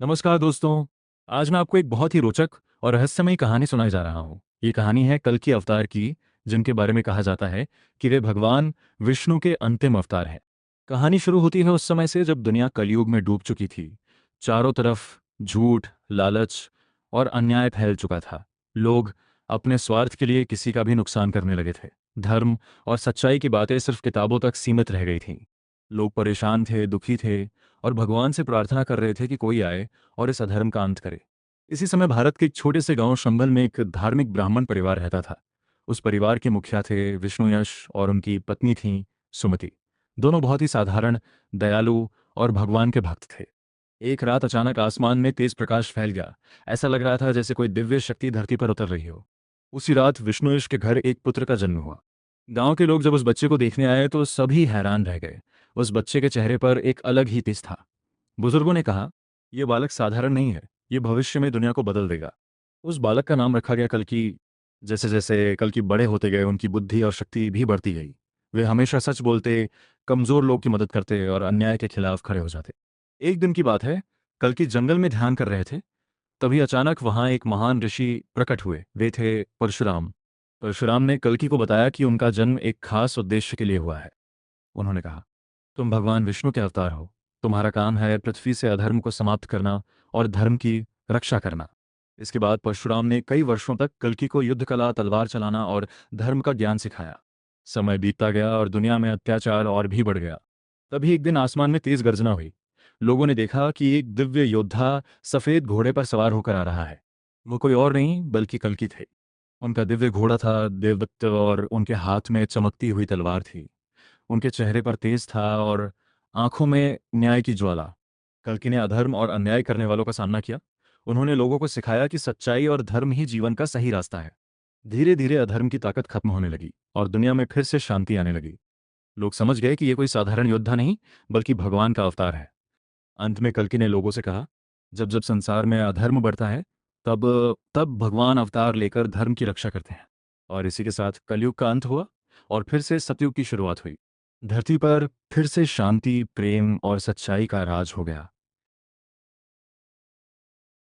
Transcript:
नमस्कार दोस्तों। आज मैं आपको एक बहुत ही रोचक और रहस्यमयी कहानी सुनाने जा रहा हूँ। ये कहानी है कल की अवतार की, जिनके बारे में कहा जाता है कि वे भगवान विष्णु के अंतिम अवतार हैं। कहानी शुरू होती है उस समय से जब दुनिया कलयुग में डूब चुकी थी। चारों तरफ झूठ, लालच और अन्याय फैल चुका था। लोग अपने स्वार्थ के लिए किसी का भी नुकसान करने लगे थे। धर्म और सच्चाई की बातें सिर्फ किताबों तक सीमित रह गई थीं। लोग परेशान थे, दुखी थे और भगवान से प्रार्थना कर रहे थे कि कोई आए और इस अधर्म का अंत करे। इसी समय भारत के एक छोटे से गांव शंभल में एक धार्मिक ब्राह्मण परिवार रहता था। उस परिवार के मुखिया थे विष्णुयश और उनकी पत्नी थी सुमति। दोनों बहुत ही साधारण, दयालु और भगवान के भक्त थे। एक रात अचानक आसमान में तेज प्रकाश फैल गया। ऐसा लग रहा था जैसे कोई दिव्य शक्ति धरती पर उतर रही हो। उसी रात विष्णुयश के घर एक पुत्र का जन्म हुआ। गांव के लोग जब उस बच्चे को देखने आए तो सभी हैरान रह गए। उस बच्चे के चेहरे पर एक अलग ही तेज था। बुजुर्गों ने कहा, यह बालक साधारण नहीं है, ये भविष्य में दुनिया को बदल देगा। उस बालक का नाम रखा गया कल्कि। जैसे जैसे कल्कि बड़े होते गए उनकी बुद्धि और शक्ति भी बढ़ती गई। वे हमेशा सच बोलते, कमजोर लोग की मदद करते और अन्याय के खिलाफ खड़े हो जाते। एक दिन की बात है, कल्कि जंगल में ध्यान कर रहे थे। तभी अचानक वहां एक महान ऋषि प्रकट हुए। वे थे परशुराम। परशुराम ने कल्कि को बताया कि उनका जन्म एक खास उद्देश्य के लिए हुआ है। उन्होंने कहा, तुम भगवान विष्णु के अवतार हो। तुम्हारा काम है पृथ्वी से अधर्म को समाप्त करना और धर्म की रक्षा करना। इसके बाद परशुराम ने कई वर्षों तक कल्कि को युद्ध कला, तलवार चलाना और धर्म का ज्ञान सिखाया। समय बीतता गया और दुनिया में अत्याचार और भी बढ़ गया। तभी एक दिन आसमान में तेज गर्जना हुई। लोगों ने देखा कि एक दिव्य योद्धा सफेद घोड़े पर सवार होकर आ रहा है। वो कोई और नहीं बल्कि कल्कि थे। उनका दिव्य घोड़ा था देवदत्त और उनके हाथ में चमकती हुई तलवार थी। उनके चेहरे पर तेज था और आंखों में न्याय की ज्वाला। कल्कि ने अधर्म और अन्याय करने वालों का सामना किया। उन्होंने लोगों को सिखाया कि सच्चाई और धर्म ही जीवन का सही रास्ता है। धीरे धीरे अधर्म की ताकत खत्म होने लगी और दुनिया में फिर से शांति आने लगी। लोग समझ गए कि ये कोई साधारण योद्धा नहीं बल्कि भगवान का अवतार है। अंत में कल्कि ने लोगों से कहा, जब जब संसार में अधर्म बढ़ता है तब तब भगवान अवतार लेकर धर्म की रक्षा करते हैं। और इसी के साथ कलयुग का अंत हुआ और फिर से सतयुग की शुरुआत हुई। धरती पर फिर से शांति, प्रेम और सच्चाई का राज हो गया।